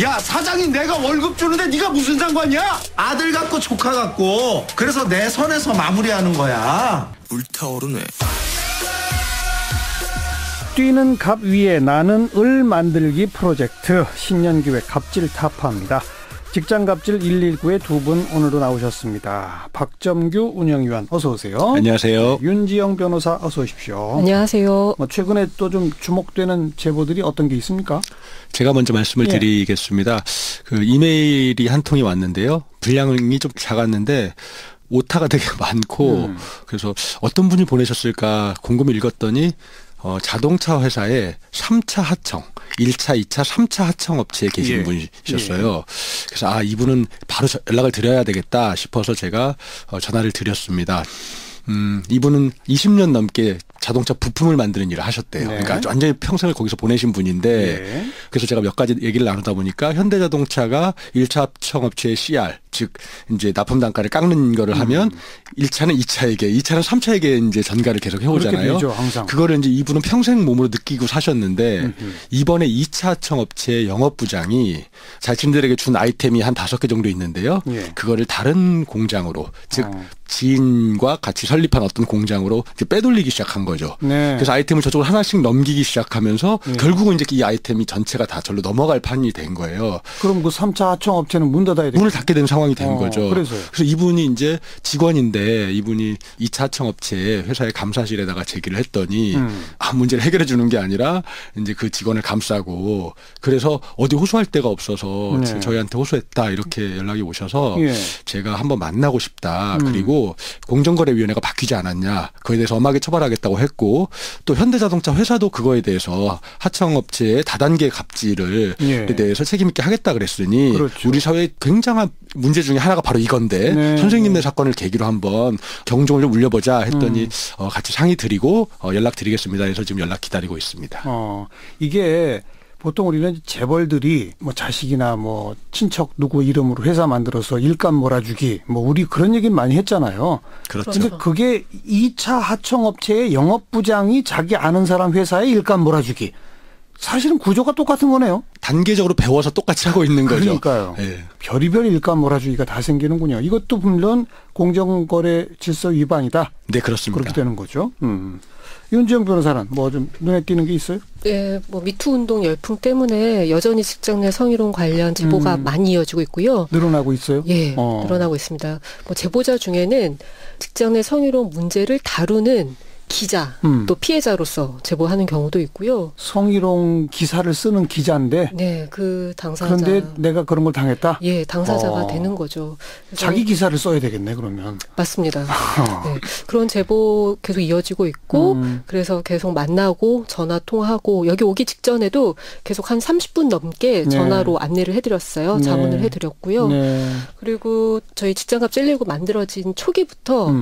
야, 사장이 내가 월급 주는데 네가 무슨 상관이야? 아들 같고 조카 같고 그래서 내 선에서 마무리하는 거야. 불타오르네. 뛰는 갑 위에 나는 을 만들기 프로젝트 신년기획 갑질 타파입니다. 직장갑질 119의 두 분 오늘도 나오셨습니다. 박점규 운영위원 어서 오세요. 안녕하세요. 윤지영 변호사 어서 오십시오. 안녕하세요. 최근에 또 좀 주목되는 제보들이 어떤 게 있습니까? 제가 먼저 말씀을 드리겠습니다. 그 이메일이 한 통이 왔는데요. 분량이 좀 작았는데 오타가 되게 많고 그래서 어떤 분이 보내셨을까 곰곰이 읽었더니 자동차 회사의 3차 하청, 1차, 2차, 3차 하청 업체에 계신 분이셨어요. 그래서 이분은 바로 연락을 드려야 되겠다 싶어서 제가 전화를 드렸습니다. 이분은 20년 넘게 자동차 부품을 만드는 일을 하셨대요. 그러니까 완전히 평생을 거기서 보내신 분인데 그래서 제가 몇 가지 얘기를 나누다 보니까 현대자동차가 1차 합청업체의 CR 즉 이제 납품 단가를 깎는 거를 하면 1차는 2차에게, 2차는 3차에게 이제 전가를 계속 해오잖아요. 되죠, 항상. 그거를 이제 이분은 평생 몸으로 느끼고 사셨는데 이번에 2차 합청업체 영업부장이 자신들에게 준 아이템이 한 5개 정도 있는데요. 그거를 다른 공장으로 즉 지인과 같이 설립한 어떤 공장으로 이제 빼돌리기 시작한 거죠. 그래서 아이템을 저쪽으로 하나씩 넘기기 시작하면서 결국은 이제 이 아이템이 전체가 다 절로 넘어갈 판이 된 거예요. 그럼 그 3차 하청업체는 문 닫아야 되겠죠? 문을 닫게 된 상황이 된 거죠. 그래서요. 그래서 이분이 이제 직원인데 이분이 2차 하청업체 회사의 감사실에다가 제기를 했더니 문제를 해결해 주는 게 아니라 이제 그 직원을 감싸고 그래서 어디 호소할 데가 없어서 저희한테 호소했다 이렇게 연락이 오셔서 제가 한번 만나고 싶다. 그리고 공정거래위원회가 바뀌지 않았냐. 그거에 대해서 엄하게 처벌하겠다고 했고 또 현대자동차 회사도 그거에 대해서 하청업체의 다단계 갑질을 대해서 책임 있게 하겠다 그랬으니 우리 사회의 굉장한 문제 중에 하나가 바로 이건데 선생님네 사건을 계기로 한번 경종을 좀 울려보자 했더니 같이 상의 드리고 연락 드리겠습니다. 그래서 지금 연락 기다리고 있습니다. 이게 보통 우리는 재벌들이 뭐 자식이나 뭐 친척 누구 이름으로 회사 만들어서 일감 몰아주기 뭐 우리 그런 얘기 많이 했잖아요. 그렇죠. 근데 그게 2차 하청업체의 영업부장이 자기 아는 사람 회사에 일감 몰아주기. 사실은 구조가 똑같은 거네요. 단계적으로 배워서 똑같이 하고 있는 거죠. 그러니까요. 별의별 일감 몰아주기가 다 생기는군요. 이것도 물론 공정거래 질서 위반이다. 네, 그렇습니다. 그렇게 되는 거죠. 윤지영 변호사는 뭐 좀 눈에 띄는 게 있어요? 네, 뭐 미투 운동 열풍 때문에 여전히 직장 내 성희롱 관련 제보가 많이 이어지고 있고요. 늘어나고 있어요? 예, 늘어나고 있습니다. 뭐 제보자 중에는 직장 내 성희롱 문제를 다루는 기자 또 피해자로서 제보하는 경우도 있고요. 성희롱 기사를 쓰는 기자인데 네, 그 당사자. 그런데 내가 그런 걸 당했다? 예, 당사자가 되는 거죠. 자기 기사를 써야 되겠네 그러면. 맞습니다. 네, 그런 제보 계속 이어지고 있고 그래서 계속 만나고 전화 통화하고 여기 오기 직전에도 계속 한 30분 넘게 전화로 안내를 해드렸어요. 자문을 해드렸고요. 그리고 저희 직장갑 119 만들어진 초기부터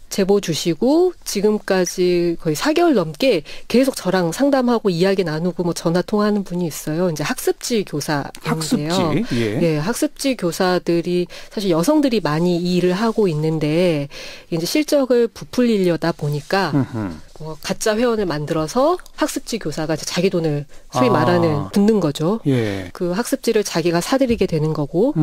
제보 주시고 지금까지 거의 4개월 넘게 계속 저랑 상담하고 이야기 나누고 뭐 전화 통화하는 분이 있어요. 이제 학습지 교사인데요. 학습지? 네, 학습지 교사들이 사실 여성들이 많이 이 일을 하고 있는데 이제 실적을 부풀리려다 보니까 가짜 회원을 만들어서 학습지 교사가 이제 자기 돈을 소위 말하는 붓는 거죠. 그 학습지를 자기가 사들이게 되는 거고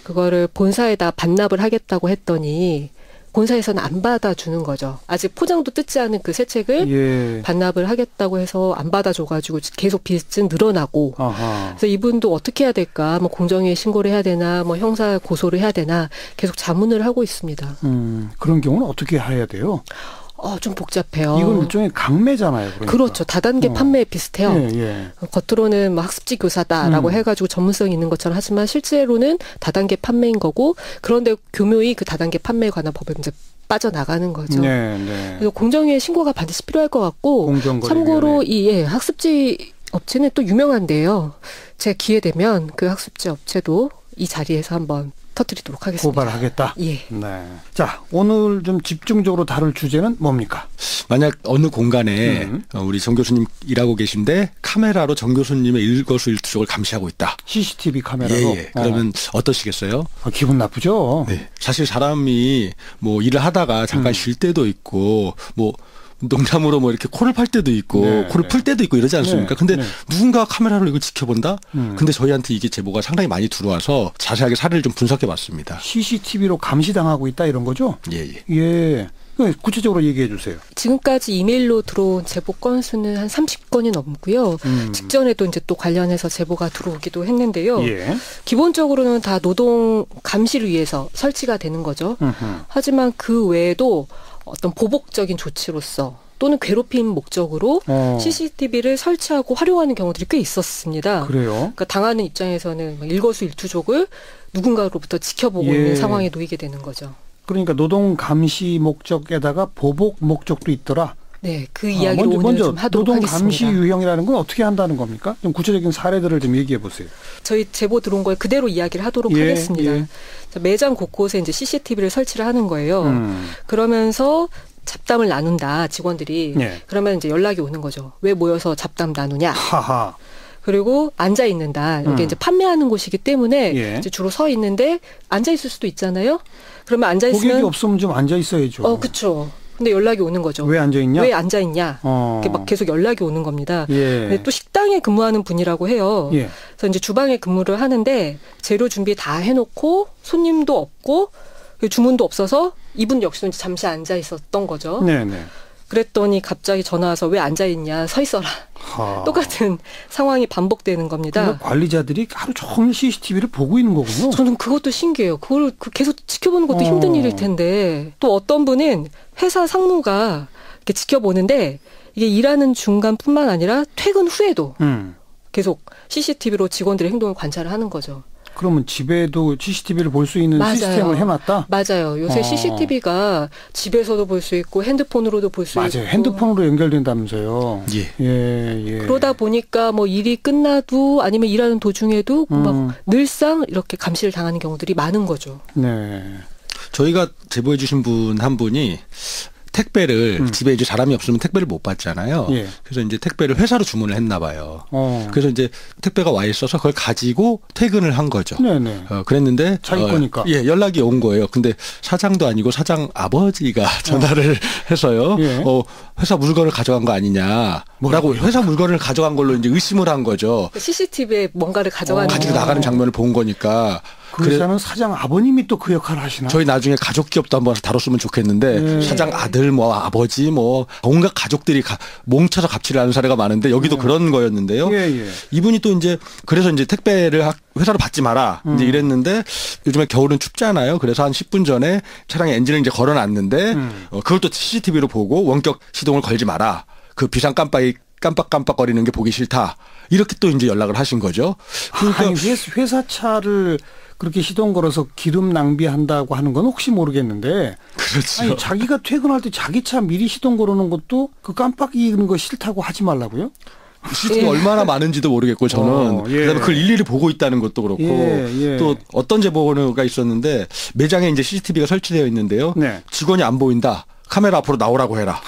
그거를 본사에다 반납을 하겠다고 했더니 본사에서는 안 받아주는 거죠. 아직 포장도 뜯지 않은 그 새 책을 반납을 하겠다고 해서 안 받아줘가지고 계속 빚은 늘어나고. 그래서 이분도 어떻게 해야 될까? 뭐 공정위에 신고를 해야 되나? 뭐 형사 고소를 해야 되나? 계속 자문을 하고 있습니다. 그런 경우는 어떻게 해야 돼요? 좀 복잡해요. 이건 일종의 강매잖아요. 그러니까. 그렇죠. 다단계 판매에 비슷해요. 겉으로는 뭐 학습지 교사다라고 해가지고 전문성이 있는 것처럼 하지만 실제로는 다단계 판매인 거고 그런데 교묘히 그 다단계 판매에 관한 법을 이제 빠져나가는 거죠. 그래서 공정위에 신고가 반드시 필요할 것 같고 참고로 이 학습지 업체는 또 유명한데요. 제가 기회 되면 그 학습지 업체도 이 자리에서 한번 터뜨리도록 하겠습니다. 고발하겠다. 예. 네. 자, 오늘 좀 집중적으로 다룰 주제는 뭡니까? 만약 어느 공간에 우리 정 교수님 일하고 계신데 카메라로 정 교수님의 일거수일투족을 감시하고 있다. CCTV 카메라로. 그러면 어떠시겠어요? 기분 나쁘죠. 네. 사실 사람이 뭐 일을 하다가 잠깐 쉴 때도 있고 뭐 농담으로 뭐 이렇게 코를 팔 때도 있고 네, 코를 풀 때도 있고 이러지 않습니까? 네, 근데 네. 누군가 카메라로 이걸 지켜본다? 근데 저희한테 이게 제보가 상당히 많이 들어와서 자세하게 사례를 좀 분석해 봤습니다. CCTV로 감시당하고 있다 이런 거죠? 예. 예. 구체적으로 얘기해 주세요. 지금까지 이메일로 들어온 제보 건수는 한 30건이 넘고요. 직전에도 이제 또 관련해서 제보가 들어오기도 했는데요. 예. 기본적으로는 다 노동 감시를 위해서 설치가 되는 거죠. 하지만 그 외에도 어떤 보복적인 조치로서 또는 괴롭힘 목적으로 CCTV를 설치하고 활용하는 경우들이 꽤 있었습니다. 그래요? 그러니까 당하는 입장에서는 일거수일투족을 누군가로부터 지켜보고 예. 있는 상황에 놓이게 되는 거죠. 그러니까 노동 감시 목적에다가 보복 목적도 있더라. 네, 그 이야기를 오늘 먼저 좀 하도록 노동 하겠습니다. 감시 유형이라는 건 어떻게 한다는 겁니까? 좀 구체적인 사례들을 좀 얘기해 보세요. 저희 제보 들어온 걸 그대로 이야기를 하도록 예, 하겠습니다. 예. 자, 매장 곳곳에 이제 CCTV를 설치를 하는 거예요. 그러면서 잡담을 나눈다 직원들이. 예. 그러면 이제 연락이 오는 거죠. 왜 모여서 잡담 나누냐? 하하. 그리고 앉아 있는다. 여기 이제 판매하는 곳이기 때문에 예. 이제 주로 서 있는데 앉아 있을 수도 있잖아요. 그러면 앉아 있으면 고객이 없으면 좀 앉아 있어야죠. 그렇죠. 근데 연락이 오는 거죠. 왜 앉아 있냐? 왜 앉아 있냐? 이렇게 막 계속 연락이 오는 겁니다. 예. 근데 또 식당에 근무하는 분이라고 해요. 예. 그래서 이제 주방에 근무를 하는데 재료 준비 다 해놓고 손님도 없고 주문도 없어서 이분 역시도 이제 잠시 앉아 있었던 거죠. 네네. 그랬더니 갑자기 전화 와서 왜 앉아 있냐? 서 있어라. 똑같은 상황이 반복되는 겁니다. 그러니까 관리자들이 하루 종일 CCTV를 보고 있는 거군요. 저는 그것도 신기해요. 그걸 계속 지켜보는 것도 힘든 일일 텐데. 또 어떤 분은 회사 상무가 이렇게 지켜보는데 이게 일하는 중간뿐만 아니라 퇴근 후에도 계속 CCTV로 직원들의 행동을 관찰을 하는 거죠. 그러면 집에도 CCTV를 볼 수 있는 맞아요. 시스템을 해놨다? 맞아요. 요새 CCTV가 집에서도 볼 수 있고 핸드폰으로도 볼 수 있고. 맞아요. 핸드폰으로 연결된다면서요. 예. 그러다 보니까 뭐 일이 끝나도 아니면 일하는 도중에도 막 늘상 이렇게 감시를 당하는 경우들이 많은 거죠. 네. 저희가 제보해 주신 분 한 분이 택배를 집에 이제 사람이 없으면 택배를 못 받잖아요. 예. 그래서 이제 택배를 회사로 주문을 했나 봐요. 어. 그래서 이제 택배가 와 있어서 그걸 가지고 퇴근을 한 거죠. 네네. 그랬는데 자기 거니까. 예, 연락이 온 거예요. 근데 사장도 아니고 사장 아버지가 전화를 해서요. 예. 회사 물건을 가져간 거 아니냐. 뭐라고 회사 물건을 가져간 걸로 이제 의심을 한 거죠. CCTV에 뭔가를 가져가는 가지고 나가는 장면을 본 거니까. 그 회사는 사장 아버님이 또 그 역할을 하시나? 저희 나중에 가족 기업도 한번 다뤘으면 좋겠는데 사장 아들 뭐 아버지 뭐 온갖 가족들이 뭉쳐서 갑질을 하는 사례가 많은데 여기도 그런 거였는데요. 예. 이분이 또 이제 그래서 이제 택배를 회사로 받지 마라 이제 이랬는데 요즘에 겨울은 춥잖아요. 그래서 한 10분 전에 차량에 엔진을 이제 걸어놨는데 그걸 또 CCTV로 보고 원격 시동을 걸지 마라. 그 비상 깜빡깜빡거리는 게 보기 싫다. 이렇게 또 이제 연락을 하신 거죠. 그러니까 회사 차를 그렇게 시동 걸어서 기름 낭비한다고 하는 건 혹시 모르겠는데. 그렇죠. 아니, 자기가 퇴근할 때 자기 차 미리 시동 걸어놓은 것도 그 깜빡이는 거 싫다고 하지 말라고요? 시스템이 얼마나 많은지도 모르겠고 저는 그다음에 그걸 일일이 보고 있다는 것도 그렇고 또 어떤 제보가 있었는데 매장에 이제 CCTV가 설치되어 있는데요. 네. 직원이 안 보인다. 카메라 앞으로 나오라고 해라.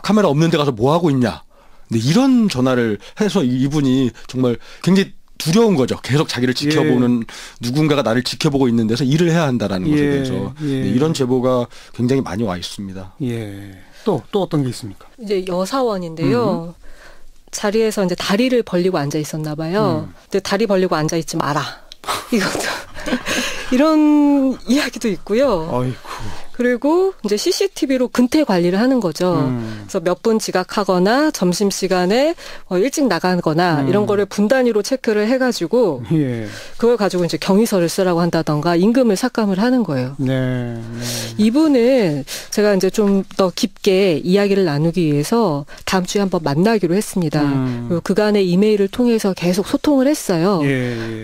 카메라 없는 데 가서 뭐 하고 있냐. 근데 이런 전화를 해서 이분이 정말 굉장히 두려운 거죠. 계속 자기를 지켜보는 누군가가 나를 지켜보고 있는 데서 일을 해야 한다라는 것에 대해서 네, 이런 제보가 굉장히 많이 와 있습니다. 예. 또 어떤 게 있습니까? 이제 여사원인데요. 자리에서 이제 다리를 벌리고 앉아 있었나 봐요. 근데 다리 벌리고 앉아 있지 마라. 이것도 이런 이야기도 있고요. 아이고. 그리고 이제 CCTV로 근태 관리를 하는 거죠. 그래서 몇 분 지각하거나 점심시간에 일찍 나가거나 이런 거를 분 단위로 체크를 해가지고 그걸 가지고 이제 경위서를 쓰라고 한다던가 임금을 삭감을 하는 거예요. 네. 이분은 제가 이제 좀 더 깊게 이야기를 나누기 위해서 다음 주에 한번 만나기로 했습니다. 그리고 그간의 이메일을 통해서 계속 소통을 했어요.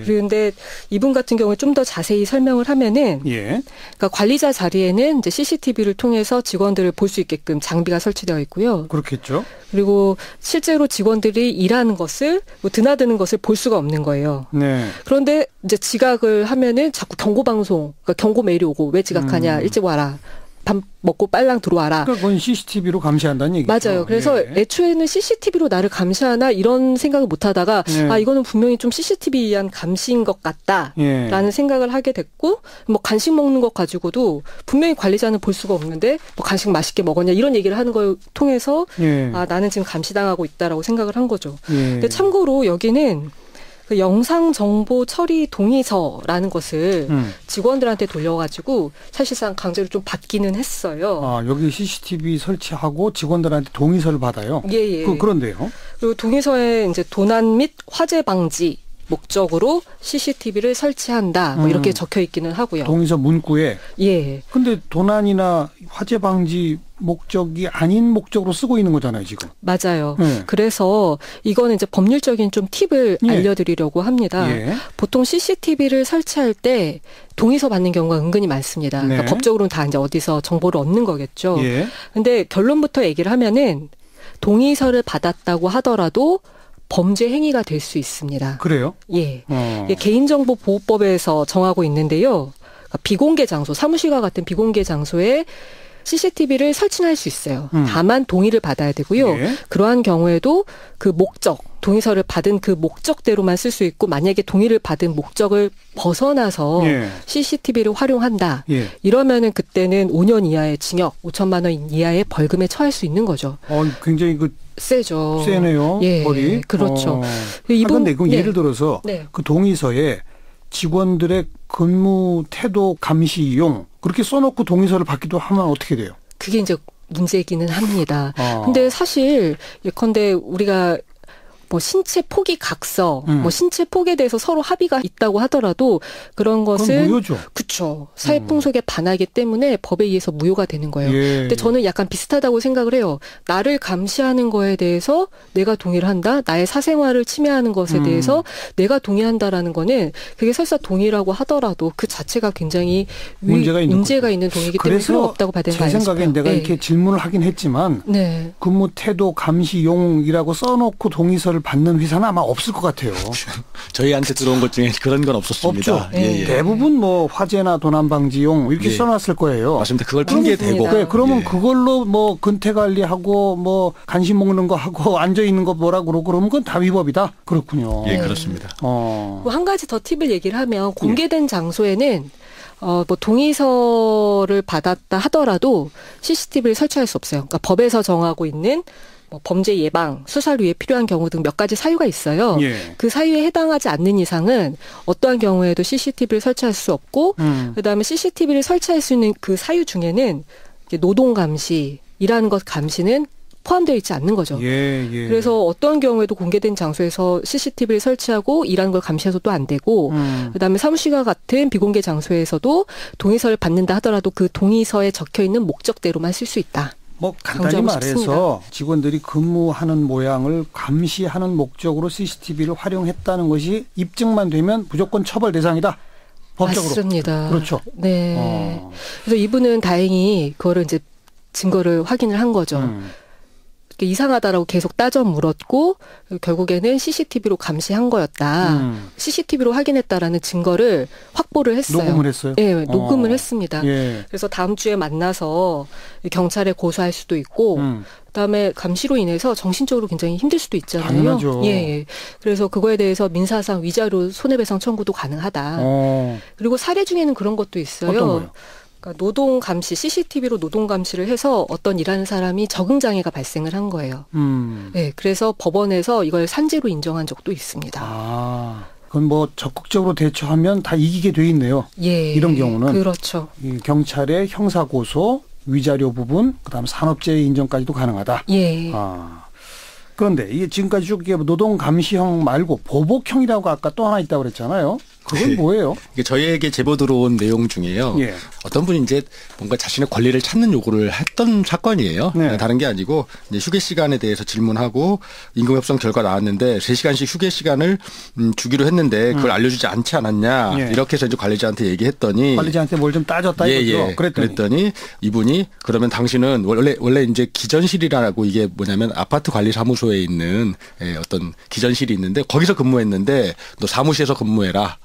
그런데 이분 같은 경우에 좀 더 자세히 설명을 하면은 그러니까 관리자 자리에는 이제 CCTV를 통해서 직원들을 볼 수 있게끔 장비가 설치되어 있고요. 그렇겠죠. 그리고 실제로 직원들이 일하는 것을 드나드는 것을 볼 수가 없는 거예요. 네. 그런데 이제 지각을 하면은 자꾸 경고 방송, 그러니까 경고 메일이 오고 왜 지각하냐, 일찍 와라. 밥 먹고 빨랑 들어와라. 그러니까 그건 CCTV로 감시한다는 얘기죠. 맞아요. 그래서 예. 애초에는 CCTV로 나를 감시하나 이런 생각을 못 하다가 예. 이거는 분명히 좀 CCTV에 의한 감시인 것 같다라는 예. 생각을 하게 됐고 뭐 간식 먹는 것 가지고도 분명히 관리자는 볼 수가 없는데 뭐 간식 맛있게 먹었냐 이런 얘기를 하는 걸 통해서 예. 나는 지금 감시당하고 있다라고 생각을 한 거죠. 예. 근데 참고로 여기는 그 영상 정보 처리 동의서라는 것을 직원들한테 돌려가지고 사실상 강제로 좀 받기는 했어요. 여기 CCTV 설치하고 직원들한테 동의서를 받아요. 예. 그런데요. 그리고 동의서에 이제 도난 및 화재 방지 목적으로 CCTV를 설치한다. 뭐 이렇게 적혀 있기는 하고요. 동의서 문구에. 예. 근데 도난이나 화재 방지 목적이 아닌 목적으로 쓰고 있는 거잖아요, 지금. 맞아요. 네. 그래서 이거는 이제 법률적인 좀 팁을 예. 알려드리려고 합니다. 예. 보통 CCTV를 설치할 때 동의서 받는 경우가 은근히 많습니다. 네. 그러니까 법적으로는 다 이제 어디서 정보를 얻는 거겠죠. 예. 근데 결론부터 얘기를 하면은 동의서를 받았다고 하더라도 범죄 행위가 될 수 있습니다. 그래요? 예. 이게 개인정보보호법에서 정하고 있는데요. 그러니까 비공개 장소, 사무실과 같은 비공개 장소에 CCTV를 설치는 할 수 있어요. 다만 동의를 받아야 되고요. 예. 그러한 경우에도 그 목적, 동의서를 받은 그 목적대로만 쓸 수 있고 만약에 동의를 받은 목적을 벗어나서 예. CCTV를 활용한다. 예. 이러면은 그때는 5년 이하의 징역, 5천만 원 이하의 벌금에 처할 수 있는 거죠. 굉장히 세죠. 세네요. 예, 벌이. 그렇죠. 그런데 그럼 네. 예를 들어서 네. 그 동의서에 직원들의 근무 태도 감시용 그렇게 써놓고 동의서를 받기도 하면 어떻게 돼요? 그게 이제 문제기는 합니다. 근데 사실 예컨대 우리가 뭐 신체 포기 각서, 뭐 신체 폭에 대해서 서로 합의가 있다고 하더라도 그런 것은 그건 무효죠. 그렇죠. 사회 풍속에 반하기 때문에 법에 의해서 무효가 되는 거예요. 예. 근데 저는 약간 비슷하다고 생각을 해요. 나를 감시하는 거에 대해서 내가 동의를 한다. 나의 사생활을 침해하는 것에 대해서 내가 동의한다라는 거는 그게 설사 동의라고 하더라도 그 자체가 굉장히 문제가 있는 동의이기 때문에 필요가 없다고 봐야 되는 거 제 아닐까요? 생각엔 내가 네. 이렇게 질문을 하긴 했지만 네. 근무 태도 감시용이라고 써놓고 동의서를 받는 회사는 아마 없을 것 같아요. 저희한테 들어온 것 중에 그런 건 없었습니다. 없죠. 예. 대부분 뭐 화재나 도난 방지용 이렇게 예. 써놨을 거예요. 맞습니다. 그걸 핑계 대고. 맞습니다. 그러면 예. 그걸로 뭐 근태 관리하고 뭐 간식 먹는 거 하고 앉아 있는 거 뭐라 그러면 그건 다 위법이다. 그렇군요. 예, 그렇습니다. 한 가지 더 팁을 얘기를 하면 공개된 장소에는 뭐 동의서를 받았다 하더라도 CCTV를 설치할 수 없어요. 그러니까 법에서 정하고 있는 뭐 범죄 예방, 수사를 위해 필요한 경우 등 몇 가지 사유가 있어요. 예. 그 사유에 해당하지 않는 이상은 어떠한 경우에도 CCTV를 설치할 수 없고 그다음에 CCTV를 설치할 수 있는 그 사유 중에는 노동 감시, 일하는 것 감시는 포함되어 있지 않는 거죠. 예. 그래서 어떤 경우에도 공개된 장소에서 CCTV를 설치하고 일하는 걸 감시해서도 안 되고 그다음에 사무실과 같은 비공개 장소에서도 동의서를 받는다 하더라도 그 동의서에 적혀 있는 목적대로만 쓸 수 있다. 뭐 간단히 강조하고 말해서 싶습니다. 직원들이 근무하는 모양을 감시하는 목적으로 CCTV를 활용했다는 것이 입증만 되면 무조건 처벌 대상이다. 법적으로. 맞습니다. 그렇죠. 네. 그래서 이분은 다행히 그거를 이제 증거를 확인을 한 거죠. 이상하다라고 계속 따져 물었고 결국에는 CCTV로 감시한 거였다. CCTV로 확인했다라는 증거를 확보를 했어요. 녹음을 했어요? 네, 녹음을 했습니다. 예. 그래서 다음 주에 만나서 경찰에 고소할 수도 있고 그다음에 감시로 인해서 정신적으로 굉장히 힘들 수도 있잖아요. 당연하죠. 예. 그래서 그거에 대해서 민사상 위자료 손해배상 청구도 가능하다. 그리고 사례 중에는 그런 것도 있어요. 어떤 거요? 그러니까 노동 감시, CCTV로 노동 감시를 해서 어떤 일하는 사람이 적응 장애가 발생을 한 거예요. 네, 그래서 법원에서 이걸 산재로 인정한 적도 있습니다. 그건 뭐 적극적으로 대처하면 다 이기게 돼 있네요. 예, 이런 경우는 그렇죠. 이 경찰의 형사 고소, 위자료 부분, 그다음 산업재해 인정까지도 가능하다. 예. 그런데 이게 지금까지 쭉 이게 노동 감시형 말고 보복형이라고 아까 또 하나 있다고 그랬잖아요. 그건 네. 뭐예요? 이게 저희에게 제보 들어온 내용 중에요. 예. 어떤 분이 이제 뭔가 자신의 권리를 찾는 요구를 했던 사건이에요. 네. 다른 게 아니고 이제 휴게 시간에 대해서 질문하고 임금 협상 결과 나왔는데 3시간씩 휴게 시간을 주기로 했는데 그걸 알려주지 않지 않았냐. 예. 이렇게 해서 이제 관리자한테 얘기했더니 관리자한테 뭘 좀 따졌다 이거죠. 그랬더니 이분이 그러면 당신은 원래 이제 기전실이라고 이게 뭐냐면 아파트 관리 사무소에 있는 어떤 기전실이 있는데 거기서 근무했는데 너 사무실에서 근무해라.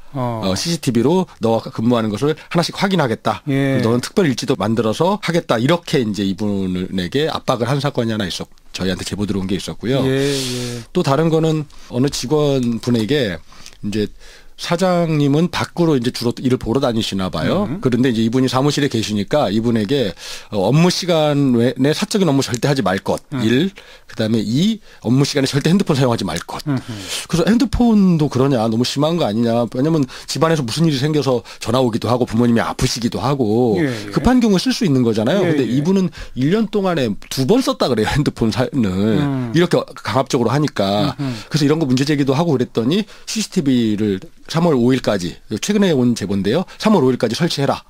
CCTV로 너가 근무하는 것을 하나씩 확인하겠다. 예. 너는 특별 일지도 만들어서 하겠다. 이렇게 이제 이분에게 압박을 한 사건이 하나 저희한테 제보 들어온 게 있었고요. 예. 또 다른 거는 어느 직원분에게 이제 사장님은 밖으로 이제 주로 일을 보러 다니시나 봐요. 그런데 이제 이분이 사무실에 계시니까 이분에게 업무 시간 외에 사적인 업무 절대 하지 말 것. 1. 그다음에 2. 업무 시간에 절대 핸드폰 사용하지 말 것. 그래서 핸드폰도 그러냐. 너무 심한 거 아니냐. 왜냐면 집안에서 무슨 일이 생겨서 전화 오기도 하고 부모님이 아프시기도 하고 예. 급한 경우에 쓸 수 있는 거잖아요. 예. 근데 이분은 1년 동안에 2번 썼다 그래요. 핸드폰을. 이렇게 강압적으로 하니까. 그래서 이런 거 문제 제기도 하고 그랬더니 CCTV를 3월 5일까지 최근에 온 제보인데요. 3월 5일까지 설치해라.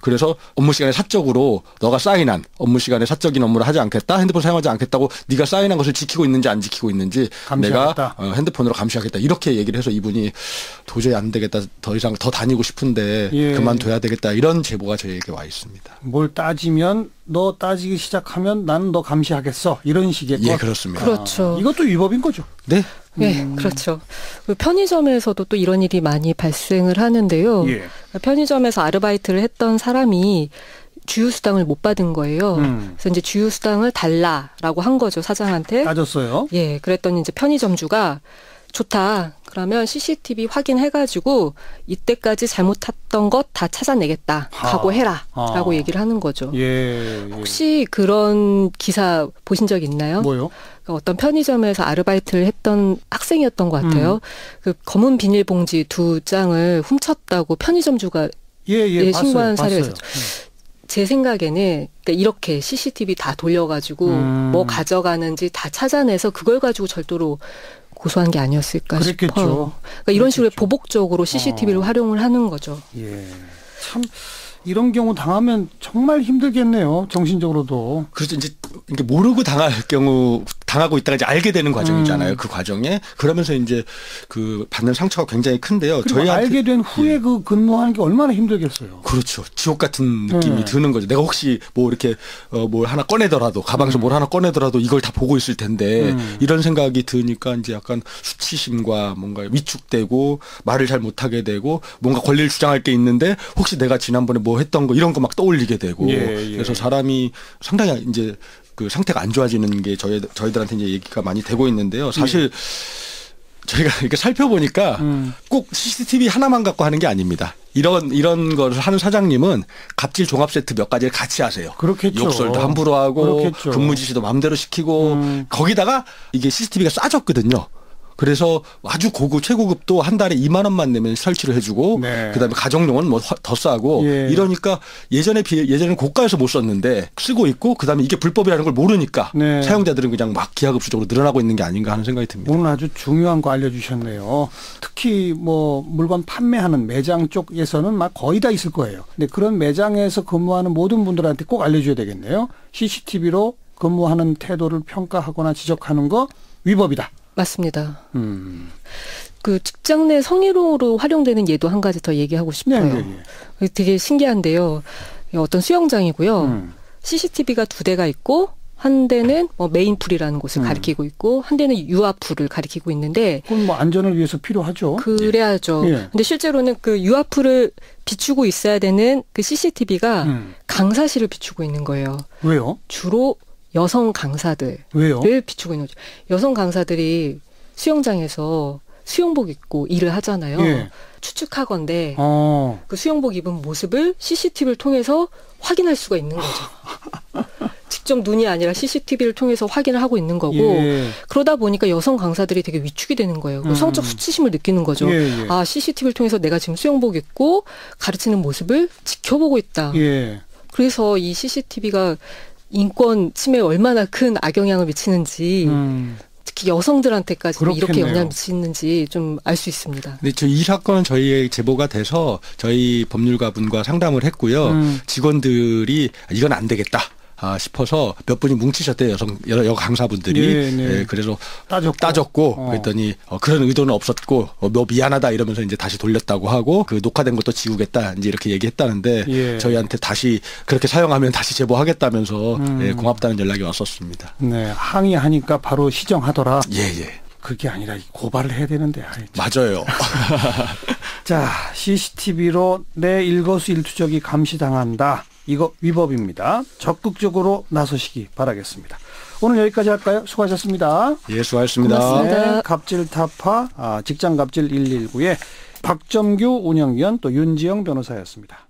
그래서 업무 시간에 사적으로 너가 사인한 업무 시간에 사적인 업무를 하지 않겠다. 핸드폰 사용하지 않겠다고 네가 사인한 것을 지키고 있는지 안 지키고 있는지 감시하겠다. 내가 핸드폰으로 감시하겠다. 이렇게 얘기를 해서 이분이 도저히 안 되겠다. 더 이상 더 다니고 싶은데 예. 그만둬야 되겠다. 이런 제보가 저희에게 와 있습니다. 뭘 따지면 너 따지기 시작하면 나는 너 감시하겠어. 이런 식의 예, 것. 그렇습니다. 그렇죠. 이것도 위법인 거죠. 네. 네, 그렇죠. 편의점에서도 또 이런 일이 많이 발생을 하는데요. 예. 편의점에서 아르바이트를 했던 사람이 주휴수당을 못 받은 거예요. 그래서 이제 주휴수당을 달라라고 한 거죠, 사장한테. 따졌어요. 예, 그랬더니 이제 편의점주가 좋다. 그러면 CCTV 확인해가지고 이때까지 잘못했던 것 다 찾아내겠다. 각오해라. 라고 얘기를 하는 거죠. 예. 혹시 그런 기사 보신 적 있나요? 뭐요? 그러니까 어떤 편의점에서 아르바이트를 했던 학생이었던 것 같아요. 그 검은 비닐봉지 2장을 훔쳤다고 편의점주가 예, 신고한 사례가 봤어요. 있었죠. 제 생각에는 그러니까 이렇게 CCTV 다 돌려가지고 뭐 가져가는지 다 찾아내서 그걸 가지고 절도로 고소한 게 아니었을까 그랬겠죠. 싶어요. 그러니까 이런 식으로 보복적으로 CCTV를 활용을 하는 거죠. 예. 참 이런 경우 당하면 정말 힘들겠네요. 정신적으로도. 그래서 이제 이게 모르고 당하고 있다가 이제 알게 되는 과정이잖아요. 그 과정에 그러면서 이제 그 받는 상처가 굉장히 큰데요. 그리고 저희한테 알게 된 후에 그 근무하는 게 얼마나 힘들겠어요. 그렇죠. 지옥 같은 느낌이 드는 거죠. 내가 혹시 뭐 이렇게 뭘 하나 꺼내더라도 가방에서 뭘 하나 꺼내더라도 이걸 다 보고 있을 텐데 이런 생각이 드니까 이제 약간 수치심과 뭔가 위축되고 말을 잘 못하게 되고 뭔가 권리를 주장할 게 있는데 혹시 내가 지난번에 뭐 했던 거 이런 거 막 떠올리게 되고 그래서 사람이 상당히 이제 그 상태가 안 좋아지는 게 저희들한테 이제 얘기가 많이 되고 있는데요. 사실 저희가 이렇게 살펴보니까 꼭 CCTV 하나만 갖고 하는 게 아닙니다. 이런 걸 하는 사장님은 갑질 종합 세트 몇 가지를 같이 하세요. 그렇겠죠. 욕설도 함부로 하고 그렇겠죠. 근무 지시도 마음대로 시키고 거기다가 이게 CCTV가 싸졌거든요. 그래서 아주 최고급도 한 달에 2만 원만 내면 설치를 해주고 네. 그다음에 가정용은 뭐 더 싸고 이러니까 예전에는 고가여서 못 썼는데 쓰고 있고 그다음에 이게 불법이라는 걸 모르니까 사용자들은 그냥 막 기하급수적으로 늘어나고 있는 게 아닌가 하는 생각이 듭니다. 오늘 아주 중요한 거 알려주셨네요. 특히 뭐 물건 판매하는 매장 쪽에서는 막 거의 다 있을 거예요. 근데 그런 매장에서 근무하는 모든 분들한테 꼭 알려줘야 되겠네요. CCTV로 근무하는 태도를 평가하거나 지적하는 거 위법이다. 맞습니다. 그 직장 내 성희롱으로 활용되는 예도 한 가지 더 얘기하고 싶어요. 되게 신기한데요. 어떤 수영장이고요. CCTV가 2대가 있고 한 대는 뭐 메인풀이라는 곳을 가리키고 있고 한 대는 유아풀을 가리키고 있는데 그건 뭐 안전을 위해서 필요하죠. 그래야죠. 근데 실제로는 그 유아풀을 비추고 있어야 되는 그 CCTV가 강사실을 비추고 있는 거예요. 왜요? 주로 여성 강사들을 비추고 있는 거죠. 여성 강사들이 수영장에서 수영복 입고 일을 하잖아요. 추측하건대 그 수영복 입은 모습을 CCTV를 통해서 확인할 수가 있는 거죠. 직접 눈이 아니라 CCTV를 통해서 확인을 하고 있는 거고 그러다 보니까 여성 강사들이 되게 위축이 되는 거예요. 성적 수치심을 느끼는 거죠. 아, CCTV를 통해서 내가 지금 수영복 입고 가르치는 모습을 지켜보고 있다. 그래서 이 CCTV가 인권 침해에 얼마나 큰 악영향을 미치는지 특히 여성들한테까지 이렇게 영향을 미치는지 좀 알 수 있습니다. 네, 이 사건은 저희의 제보가 돼서 저희 법률가분과 상담을 했고요. 직원들이 이건 안 되겠다. 싶어서 몇 분이 뭉치셨대요. 여러 강사분들이. 그래서 따졌고 그랬더니 그런 의도는 없었고 뭐 미안하다 이러면서 이제 다시 돌렸다고 하고 그 녹화된 것도 지우겠다 이제 이렇게 얘기했다는데 저희한테 다시 그렇게 사용하면 다시 제보하겠다면서 고맙다는 연락이 왔었습니다. 네, 항의하니까 바로 시정하더라. 그게 아니라 고발을 해야 되는데. 아이, 맞아요. 자, CCTV로 내 일거수일투족이 감시당한다. 이거 위법입니다. 적극적으로 나서시기 바라겠습니다. 오늘 여기까지 할까요? 수고하셨습니다. 예, 수고하셨습니다. 고맙습니다. 네, 갑질 타파 직장갑질 119의 박점규 운영위원 또 윤지영 변호사였습니다.